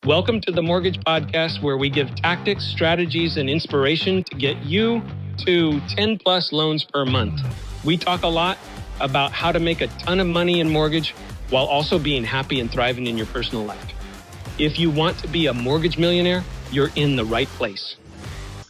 Welcome to the Mortgage Podcast, where we give tactics, strategies, and inspiration to get you to 10 plus loans per month. We talk a lot about how to make a ton of money in mortgage while also being happy and thriving in your personal life. If you want to be a mortgage millionaire, you're in the right place.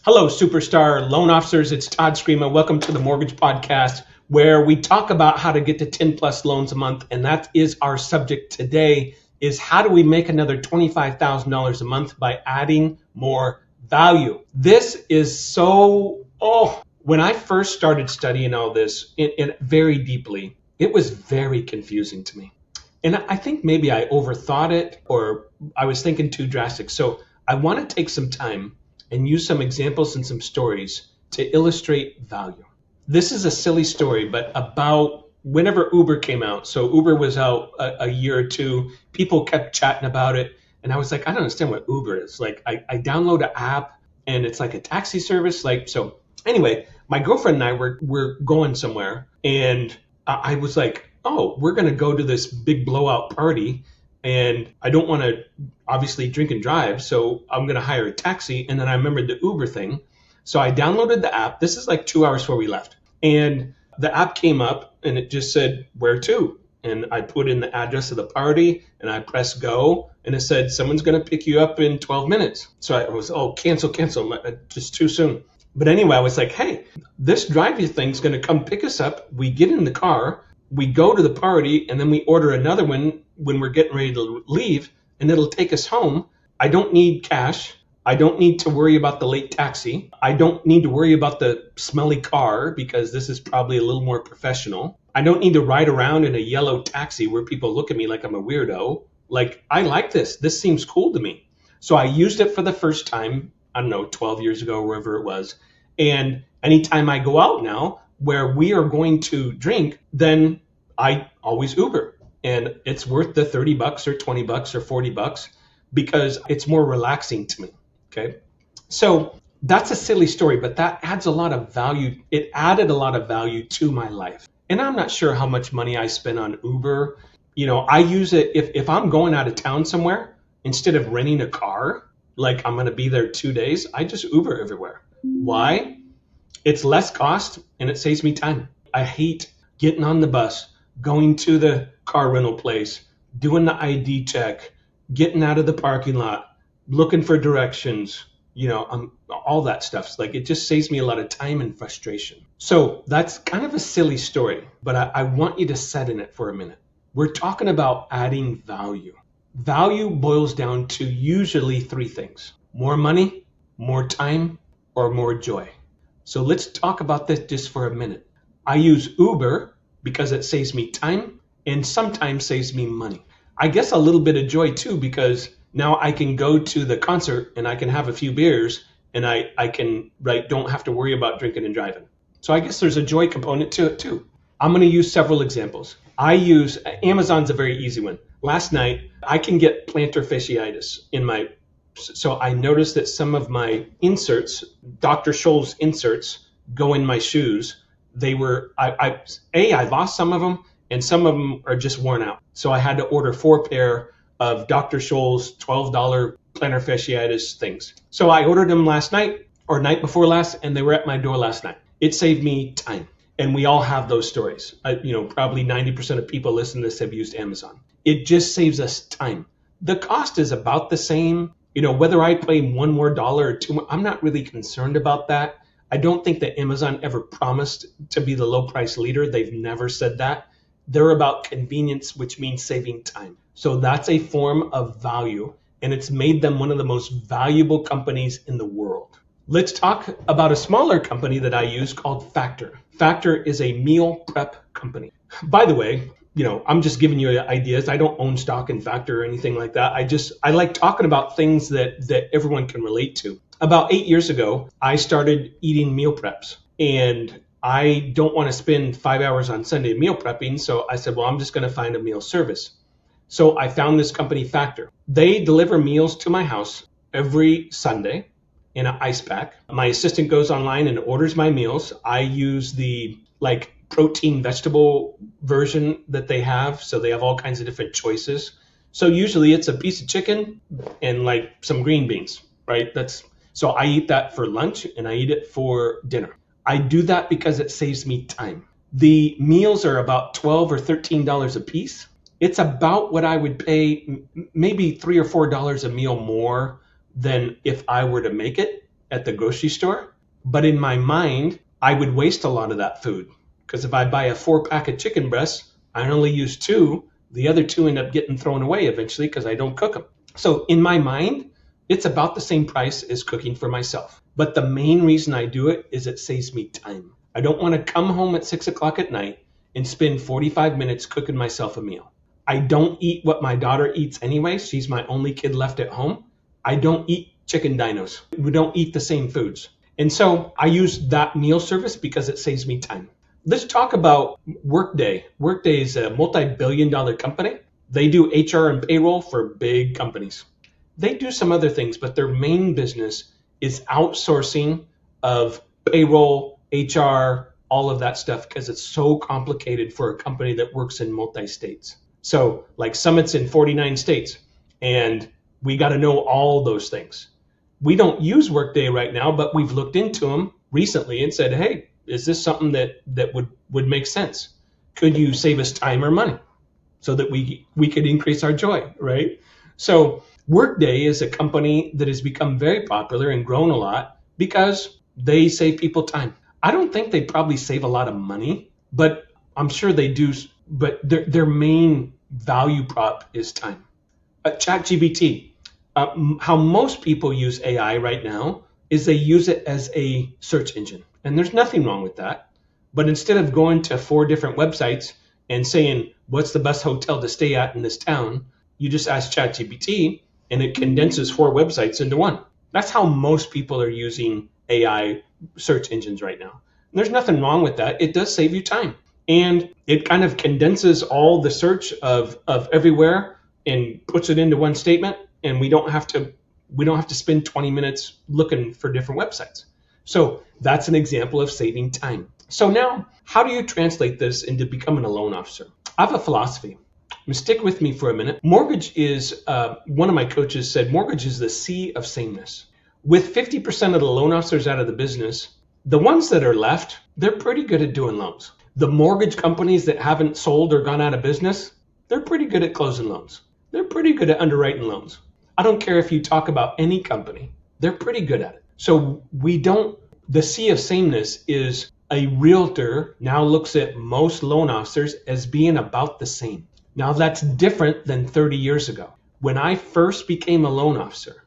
Hello, superstar loan officers. It's Todd Screama. Welcome to the Mortgage Podcast, where we talk about how to get to 10 plus loans a month. And that is our subject today, is how do we make another $25,000 a month by adding more value? This is when I first started studying all this very deeply, it was very confusing to me. And I think maybe I overthought it, or I was thinking too drastic. So I want to take some time and use some examples and some stories to illustrate value. This is a silly story, but about whenever Uber came out. So Uber was out a year or two, people kept chatting about it. And I was like, I don't understand what Uber is. Like I download an app and it's like a taxi service. So anyway, my girlfriend and I were going somewhere, and I was like, oh, we're going to go to this big blowout party. And I don't want to obviously drink and drive, so I'm going to hire a taxi. And then I remembered the Uber thing. So I downloaded the app. This is like 2 hours before we left. And the app came up and it just said, where to? And I put in the address of the party and I pressed go. And it said, someone's going to pick you up in 12 minutes. So I was, cancel, just too soon. But anyway, I was like, hey, this drive-you thing's going to come pick us up. We get in the car, we go to the party, and then we order another one when we're getting ready to leave, and it'll take us home. I don't need cash. I don't need to worry about the late taxi. I don't need to worry about the smelly car, because this is probably a little more professional. I don't need to ride around in a yellow taxi where people look at me like I'm a weirdo. Like, I like this. This seems cool to me. So I used it for the first time, 12 years ago, wherever it was. And anytime I go out now where we are going to drink, then I always Uber. And it's worth the $30 or $20 or $40 because it's more relaxing to me. Okay. So that's a silly story, but that adds a lot of value. It added a lot of value to my life. And I'm not sure how much money I spend on Uber. I use it if I'm going out of town somewhere, instead of renting a car, like I'm going to be there 2 days, I just Uber everywhere. Why? It's less cost and it saves me time. I hate getting on the bus, going to the car rental place, doing the ID check, getting out of the parking lot, looking for directions, all that stuff. Like, it just saves me a lot of time and frustration. So that's kind of a silly story, but I want you to set in it for a minute. We're talking about adding value. Value boils down to usually three things: more money, more time, or more joy. So let's talk about this just for a minute. I use Uber because it saves me time and sometimes saves me money. I guess a little bit of joy too, because now I can go to the concert and I can have a few beers and I don't have to worry about drinking and driving. So I guess there's a joy component to it too. I'm going to use several examples. Amazon's a very easy one. Last night, I can get plantar fasciitis so I noticed that some of my inserts, Dr. Scholl's inserts, go in my shoes. I lost some of them, and some of them are just worn out. So I had to order 4 pair of Dr. Scholl's $12 plantar fasciitis things. So I ordered them last night or night before last, and they were at my door last night. It saved me time. And we all have those stories. Probably 90% of people listening to this have used Amazon. It just saves us time. The cost is about the same. Whether I pay $1 more or $2 more, I'm not really concerned about that. I don't think that Amazon ever promised to be the low price leader. They've never said that. They're about convenience, which means saving time. So that's a form of value, and it's made them one of the most valuable companies in the world. Let's talk about a smaller company that I use called Factor. Factor is a meal prep company. By the way, I'm just giving you ideas. I don't own stock in Factor or anything like that. I like talking about things that everyone can relate to. About 8 years ago, I started eating meal preps, and I don't want to spend 5 hours on Sunday meal prepping. So I said, well, I'm just going to find a meal service. So I found this company, Factor. They deliver meals to my house every Sunday in an ice pack. My assistant goes online and orders my meals. I use the protein vegetable version that they have. So they have all kinds of different choices. So usually it's a piece of chicken and like some green beans, right? So I eat that for lunch and I eat it for dinner. I do that because it saves me time. The meals are about $12 or $13 a piece. It's about what I would pay, maybe $3 or $4 a meal more than if I were to make it at the grocery store. But in my mind, I would waste a lot of that food because if I buy a 4-pack of chicken breasts, I only use 2. The other 2 end up getting thrown away eventually because I don't cook them. So in my mind, it's about the same price as cooking for myself. But the main reason I do it is it saves me time. I don't want to come home at 6 o'clock at night and spend 45 minutes cooking myself a meal. I don't eat what my daughter eats anyway. She's my only kid left at home. I don't eat chicken dinos. We don't eat the same foods. And so I use that meal service because it saves me time. Let's talk about Workday. Workday is a multi-billion-dollar company. They do HR and payroll for big companies. They do some other things, but their main business is outsourcing of payroll, HR, all of that stuff because it's so complicated for a company that works in multi-states. So like Summit's in 49 states, and we got to know all those things. We don't use Workday right now, but we've looked into them recently and said, hey, is this something that would make sense? Could you save us time or money so that we could increase our joy, right? So Workday is a company that has become very popular and grown a lot because they save people time. I don't think they probably save a lot of money, but I'm sure they do. But their main value prop is time. ChatGPT, how most people use AI right now is they use it as a search engine. And there's nothing wrong with that. But instead of going to 4 different websites and saying, what's the best hotel to stay at in this town, you just ask ChatGPT and it condenses 4 websites into one. That's how most people are using AI search engines right now. And there's nothing wrong with that. It does save you time. And it kind of condenses all the search of everywhere and puts it into one statement. And we don't have to spend 20 minutes looking for different websites. So that's an example of saving time. So now, how do you translate this into becoming a loan officer? I have a philosophy. Stick with me for a minute. Mortgage is, one of my coaches said, mortgage is the sea of sameness. With 50% of the loan officers out of the business, the ones that are left, they're pretty good at doing loans. The mortgage companies that haven't sold or gone out of business, they're pretty good at closing loans. They're pretty good at underwriting loans. I don't care if you talk about any company, they're pretty good at it. So the sea of sameness is a realtor now looks at most loan officers as being about the same. Now that's different than 30 years ago. When I first became a loan officer,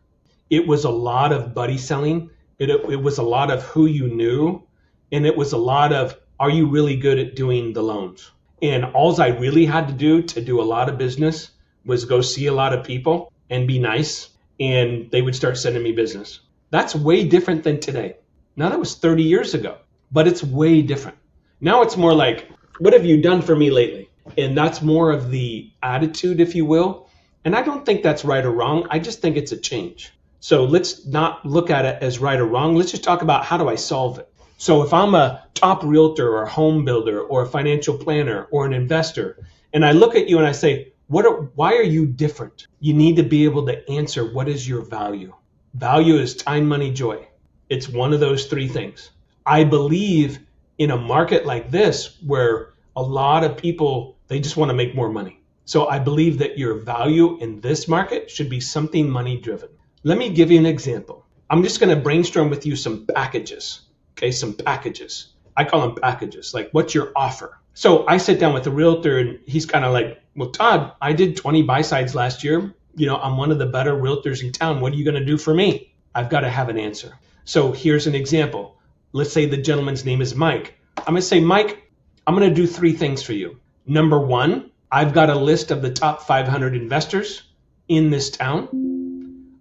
it was a lot of buddy selling. It was a lot of who you knew. And it was a lot of, are you really good at doing the loans? And all I really had to do a lot of business was go see a lot of people and be nice. And they would start sending me business. That's way different than today. Now that was 30 years ago, but it's way different. Now it's more like, what have you done for me lately? And that's more of the attitude, if you will. And I don't think that's right or wrong. I just think it's a change. So let's not look at it as right or wrong. Let's just talk about how do I solve it. So if I'm a top realtor or a home builder or a financial planner or an investor, and I look at you and I say, why are you different? You need to be able to answer, what is your value? Value is time, money, joy. It's one of those 3 things. I believe in a market like this where a lot of people, they just want to make more money. So I believe that your value in this market should be something money driven. Let me give you an example. I'm just going to brainstorm with you some packages. Okay, some packages. I call them packages. Like, what's your offer? So I sit down with a realtor and he's kind of like, well, Todd, I did 20 buy-sides last year. I'm one of the better realtors in town. What are you going to do for me? I've got to have an answer. So here's an example. Let's say the gentleman's name is Mike. I'm going to say, Mike, I'm going to do 3 things for you. Number 1, I've got a list of the top 500 investors in this town.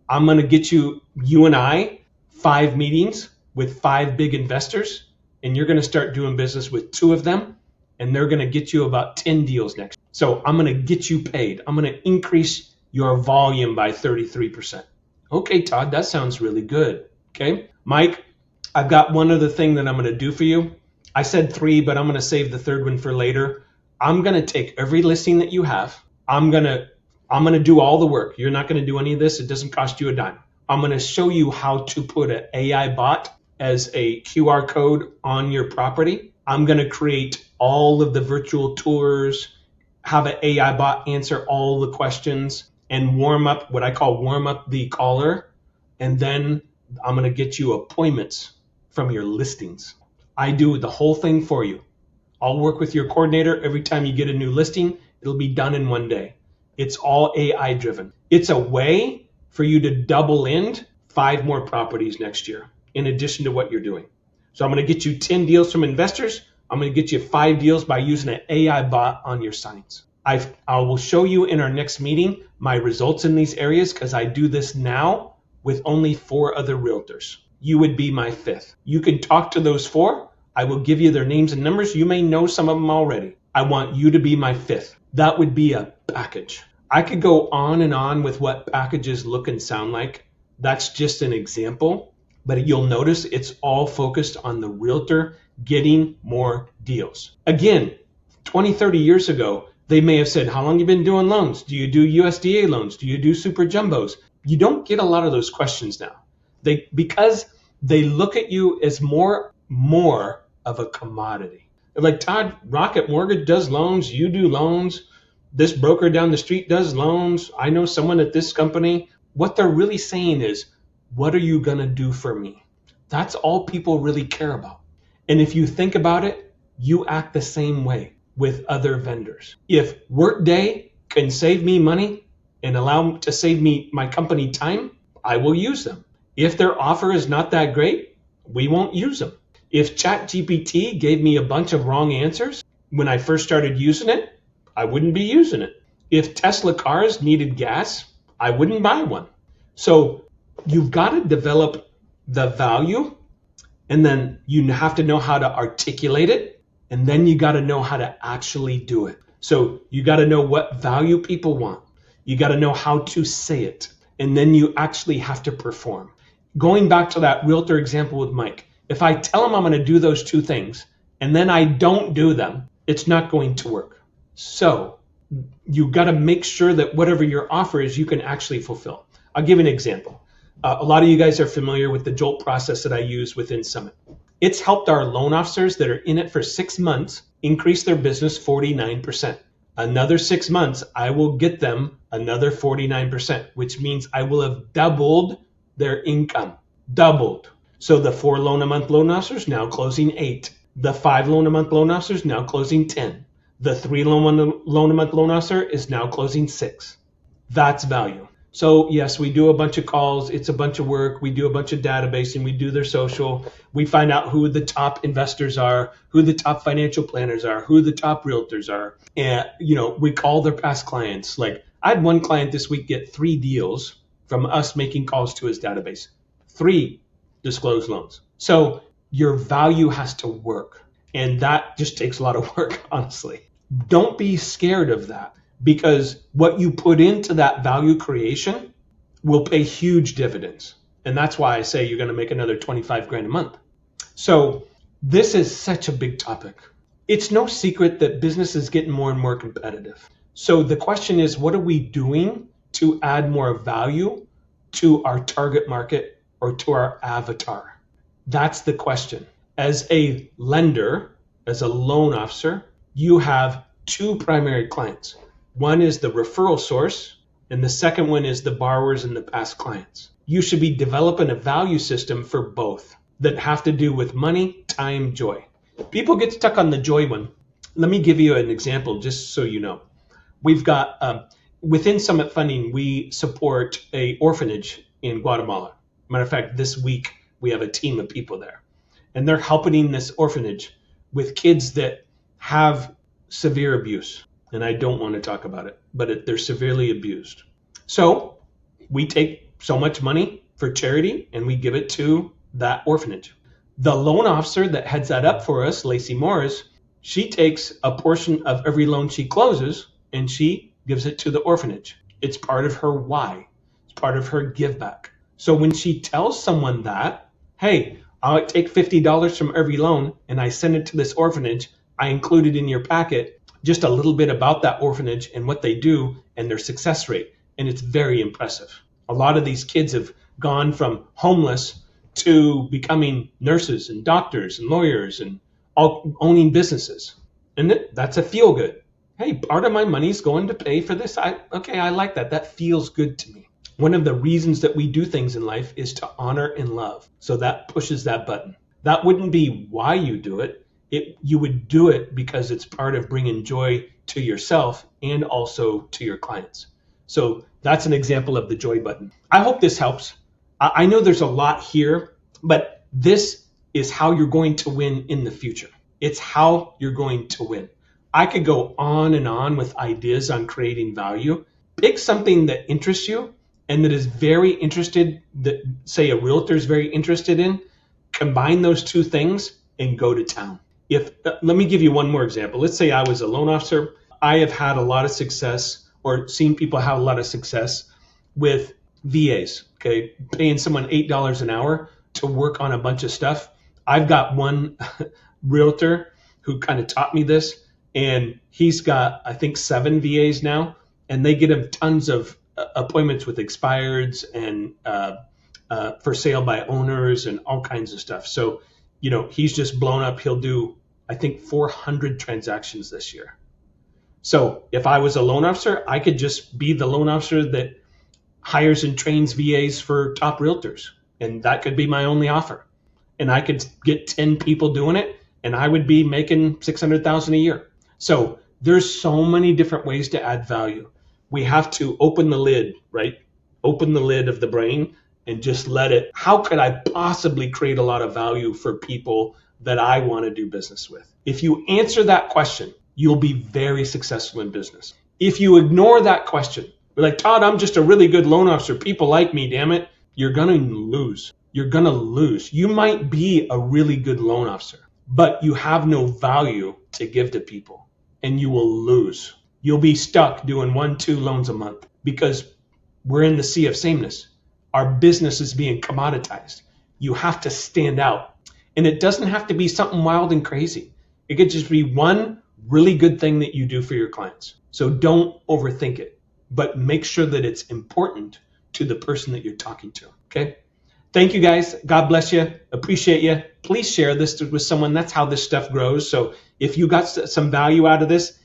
I'm going to get you and I 5 meetings with 5 big investors, and you're going to start doing business with 2 of them, and they're going to get you about 10 deals next. So I'm going to get you paid. I'm going to increase your volume by 33%. Okay, Todd, that sounds really good. Okay, Mike, I've got one other thing that I'm going to do for you. I said 3, but I'm going to save the 3rd one for later. I'm going to take every listing that you have. I'm going to I'm going to do all the work. You're not going to do any of this. It doesn't cost you a dime. I'm going to show you how to put an AI bot as a QR code on your property. I'm going to create all of the virtual tours, have an AI bot answer all the questions, and warm up the caller. And then I'm going to get you appointments from your listings. I do the whole thing for you. I'll work with your coordinator every time you get a new listing. It'll be done in one day. It's all AI driven. It's a way for you to double in 5 more properties next year in addition to what you're doing. So I'm going to get you 10 deals from investors. I'm going to get you 5 deals by using an AI bot on your signs. I will show you in our next meeting my results in these areas because I do this now with only 4 other realtors. You would be my 5th. You can talk to those 4. I will give you their names and numbers. You may know some of them already. I want you to be my 5th. That would be a package. I could go on and on with what packages look and sound like. That's just an example, but you'll notice it's all focused on the realtor getting more deals. Again, 20, 30 years ago, they may have said, how long have you been doing loans? Do you do USDA loans? Do you do super jumbos? You don't get a lot of those questions now. Because they look at you as more of a commodity. They're like, Todd, Rocket Mortgage does loans. You do loans. This broker down the street does loans. I know someone at this company. What they're really saying is, what are you going to do for me? That's all people really care about. And if you think about it, you act the same way with other vendors. If Workday can save me money and allow to save me my company time, I will use them. If their offer is not that great, we won't use them. If ChatGPT gave me a bunch of wrong answers when I first started using it, I wouldn't be using it. If Tesla cars needed gas, I wouldn't buy one. So you've got to develop the value, and then you have to know how to articulate it, and then you got to know how to actually do it. So you got to know what value people want. You got to know how to say it, and then you actually have to perform. Going back to that realtor example with Mike, if I tell him I'm going to do those 2 things, and then I don't do them, it's not going to work. So you got to make sure that whatever your offer is, you can actually fulfill. I'll give an example. A lot of you guys are familiar with the JOLT process that I use within Summit. It's helped our loan officers that are in it for 6 months increase their business 49%. Another 6 months, I will get them another 49%, which means I will have doubled their income. Doubled. So the 4 loan a month loan officers now closing 8. The 5 loan a month loan officers now closing 10. The 3 loan a month loan officer is now closing 6. That's value. So yes, we do a bunch of calls. It's a bunch of work. We do a bunch of databasing. We do their social. We find out who the top investors are, who the top financial planners are, who the top realtors are. And, we call their past clients. Like I had one client this week get 3 deals from us making calls to his database. 3 disclosed loans. So your value has to work. And that just takes a lot of work, honestly. Don't be scared of that, because what you put into that value creation will pay huge dividends. And that's why I say you're going to make another 25 grand a month. So this is such a big topic. It's no secret that business is getting more and more competitive. So the question is, what are we doing to add more value to our target market or to our avatar? That's the question. As a lender, as a loan officer, you have 2 primary clients. One is the referral source, and the second one is the borrowers and the past clients. You should be developing a value system for both that have to do with money, time, joy. People get stuck on the joy one. Let me give you an example just so you know. We've got, within Summit Funding, we support an orphanage in Guatemala. Matter of fact, this week we have a team of people there. And they're helping this orphanage with kids that have severe abuse. And I don't want to talk about it, but they're severely abused. So we take so much money for charity and we give it to that orphanage. The loan officer that heads that up for us, Lacey Morris, she takes a portion of every loan she closes and she gives it to the orphanage. It's part of her why. It's part of her give back. So when she tells someone that, hey, I'll take $50 from every loan and I send it to this orphanage, I include it in your packet, just a little bit about that orphanage and what they do and their success rate. And it's very impressive. A lot of these kids have gone from homeless to becoming nurses and doctors and lawyers and all owning businesses. And that's a feel good. Hey, part of my money's going to pay for this. I like that. That feels good to me. One of the reasons that we do things in life is to honor and love. So that pushes that button. That wouldn't be why you do it. You would do it because it's part of bringing joy to yourself and also to your clients. So that's an example of the joy button. I hope this helps. I know there's a lot here, but this is how you're going to win in the future. It's how you're going to win. I could go on and on with ideas on creating value. Pick something that interests you and that is very interested, that say a realtor is very interested in. Combine those two things and go to town. Let me give you one more example. Let's say I was a loan officer. I have had a lot of success or seen people have a lot of success with VAs, okay? Paying someone $8 an hour to work on a bunch of stuff. I've got one realtor who kind of taught me this, and he's got, I think, 7 VAs now, and they get him tons of appointments with expireds and for sale by owners and all kinds of stuff. So, he's just blown up. He'll do, I think, 400 transactions this year. So if I was a loan officer, I could just be the loan officer that hires and trains VAs for top realtors. And that could be my only offer. And I could get 10 people doing it, and I would be making $600,000 a year. So there's so many different ways to add value. We have to open the lid, right? Open the lid of the brain and just let it. How could I possibly create a lot of value for people that I want to do business with? If you answer that question, you'll be very successful in business. If you ignore that question, you're like, Todd, I'm just a really good loan officer. People like me, damn it. You're going to lose. You're going to lose. You might be a really good loan officer, but you have no value to give to people, and you will lose. You'll be stuck doing 1-2 loans a month because we're in the sea of sameness. Our business is being commoditized. You have to stand out. And it doesn't have to be something wild and crazy. It could just be one really good thing that you do for your clients. So don't overthink it, but make sure that it's important to the person that you're talking to. Okay? Thank you guys. God bless you. Appreciate you. Please share this with someone. That's how this stuff grows. So if you got some value out of this,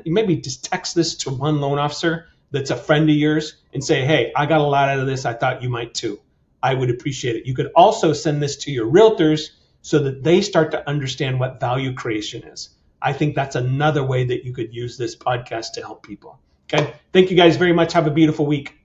maybe just text this to one loan officer that's a friend of yours and say, hey, I got a lot out of this. I thought you might too. I would appreciate it. You could also send this to your realtors so that they start to understand what value creation is. I think that's another way that you could use this podcast to help people. Okay. Thank you guys very much. Have a beautiful week.